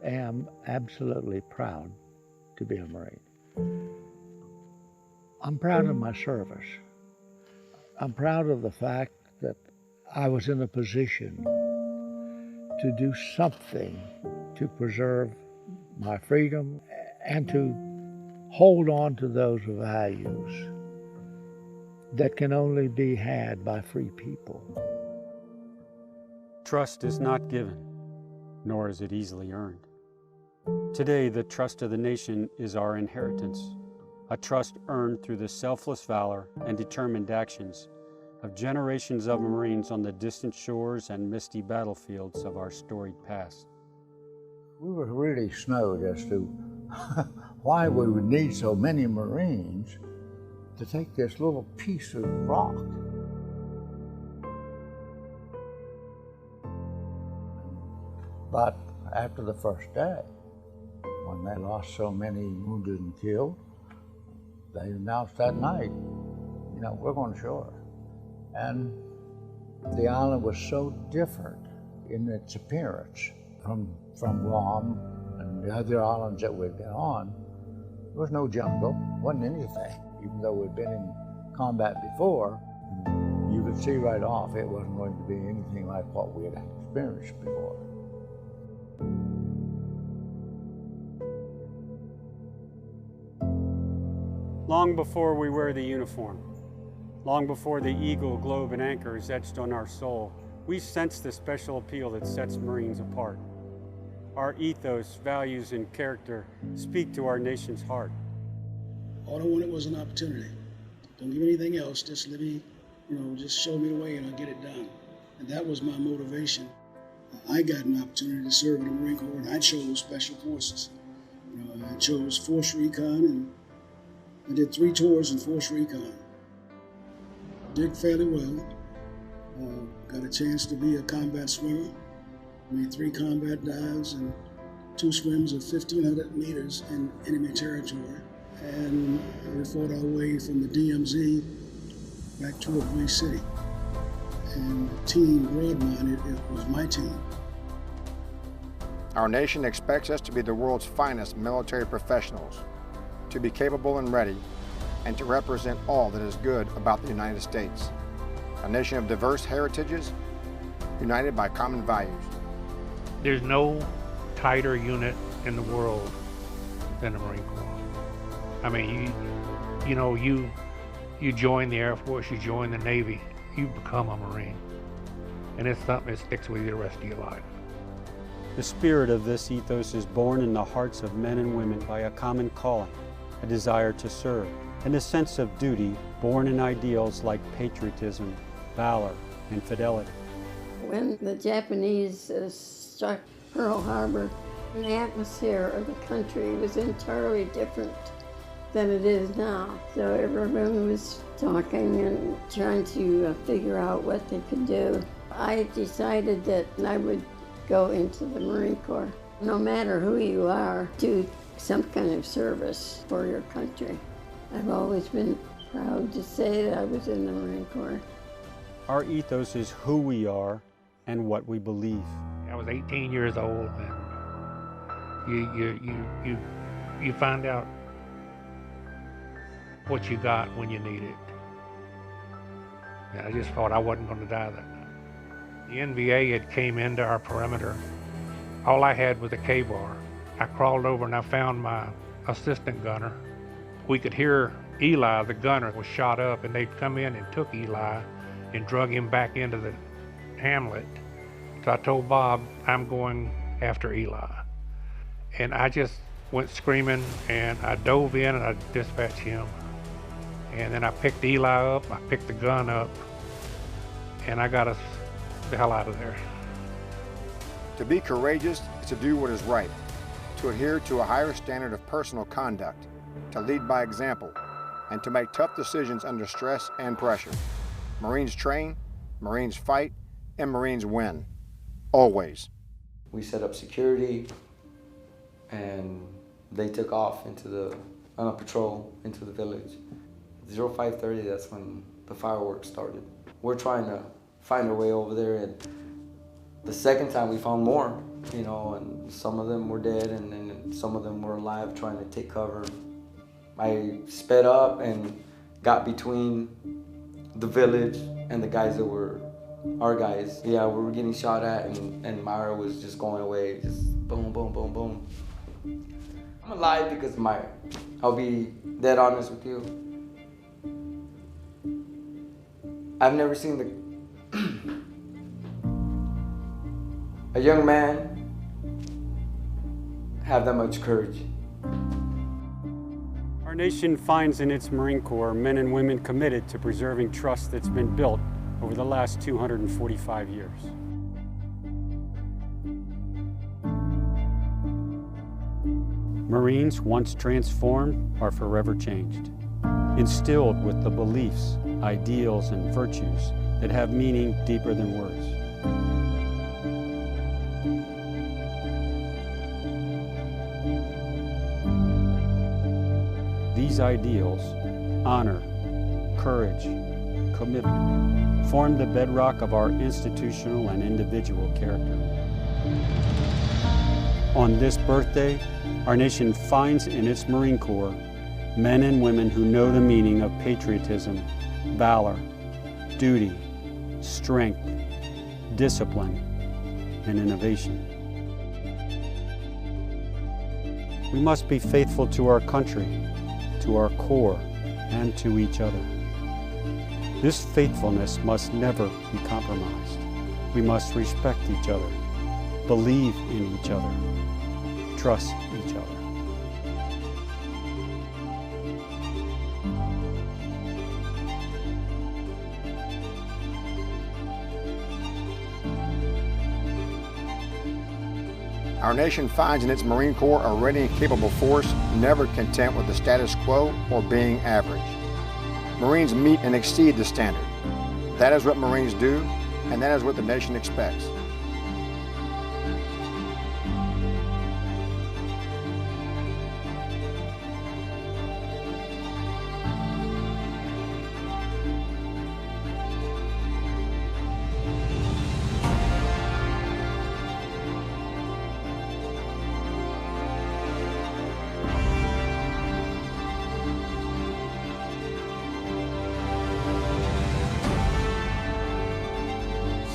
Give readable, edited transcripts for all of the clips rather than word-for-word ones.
am absolutely proud to be a Marine. I'm proud of my service. I'm proud of the fact that I was in a position to do something to preserve my freedom and to hold on to those values that can only be had by free people. Trust is not given, nor is it easily earned. Today, the trust of the nation is our inheritance, a trust earned through the selfless valor and determined actions of generations of Marines on the distant shores and misty battlefields of our storied past. We were really snowed as to why we would need so many Marines to take this little piece of rock. But after the first day, when they lost so many wounded and killed, they announced that night, we're going to shore. And the island was so different in its appearance from Guam and the other islands that we'd been on. There was no jungle, wasn't anything. Even though we'd been in combat before, you could see right off it wasn't going to be anything like what we had experienced before. Long before we wear the uniform, long before the eagle, globe, and anchor is etched on our soul, we sense the special appeal that sets Marines apart. Our ethos, values, and character speak to our nation's heart. All I wanted was an opportunity. Don't give me anything else, just let me, just show me the way and I'll get it done. And that was my motivation. I got an opportunity to serve in the Marine Corps, and I chose Special Forces. I chose Force Recon, and I did 3 tours in Force Recon. Did fairly well. Got a chance to be a combat swimmer. Made 3 combat dives and 2 swims of 1,500 meters in enemy territory. And we fought our way from the DMZ back to Hawaii City. And Team Broadmine, it was my team. Our nation expects us to be the world's finest military professionals, to be capable and ready, and to represent all that is good about the United States. A nation of diverse heritages, united by common values. There's no tighter unit in the world than the Marine Corps. I mean, you join the Air Force, you join the Navy, you become a Marine. And it's something that sticks with you the rest of your life. The spirit of this ethos is born in the hearts of men and women by a common calling, a desire to serve, and a sense of duty born in ideals like patriotism, valor, and fidelity. When the Japanese struck Pearl Harbor, the atmosphere of the country was entirely different than it is now. So everyone was talking and trying to figure out what they could do. I decided that I would go into the Marine Corps. No matter who you are, do some kind of service for your country. I've always been proud to say that I was in the Marine Corps. Our ethos is who we are and what we believe. I was 18 years old, and you find out what you got when you need it. And I just thought I wasn't going to die that night. The NVA had came into our perimeter. All I had was a K-bar. I crawled over and I found my assistant gunner. We could hear Eli, the gunner, was shot up, and they'd come in and took Eli and drug him back into the hamlet. So I told Bob, I'm going after Eli. And I just went screaming, and I dove in and I dispatched him. And then I picked Eli up, I picked the gun up, and I got us the hell out of there. To be courageous is to do what is right, to adhere to a higher standard of personal conduct, to lead by example, and to make tough decisions under stress and pressure. Marines train, Marines fight, and Marines win. Always. We set up security, and they took off on a patrol into the village. 0530, that's when the fireworks started. We're trying to find our way over there, and the second time we found more. you know, and some of them were dead, and then some of them were alive trying to take cover. I sped up and got between the village and the guys that were our guys. Yeah, we were getting shot at, and Myra was just going away, just boom, boom, boom, boom. I'm alive because of Myra. I'll be dead honest with you. I've never seen a young man have that much courage. Our nation finds in its Marine Corps men and women committed to preserving trust that's been built over the last 245 years. Marines, once transformed, are forever changed, instilled with the beliefs, ideals, and virtues that have meaning deeper than words. These ideals, honor, courage, commitment, form the bedrock of our institutional and individual character. On this birthday, our nation finds in its Marine Corps men and women who know the meaning of patriotism, valor, duty, strength, discipline, and innovation. We must be faithful to our country, to our Corps, and to each other. This faithfulness must never be compromised. We must respect each other, believe in each other, trust each other. Our nation finds in its Marine Corps a ready and capable force, never content with the status quo or being average. Marines meet and exceed the standard. That is what Marines do, and that is what the nation expects.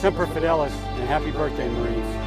Semper Fidelis, and happy birthday, Marines.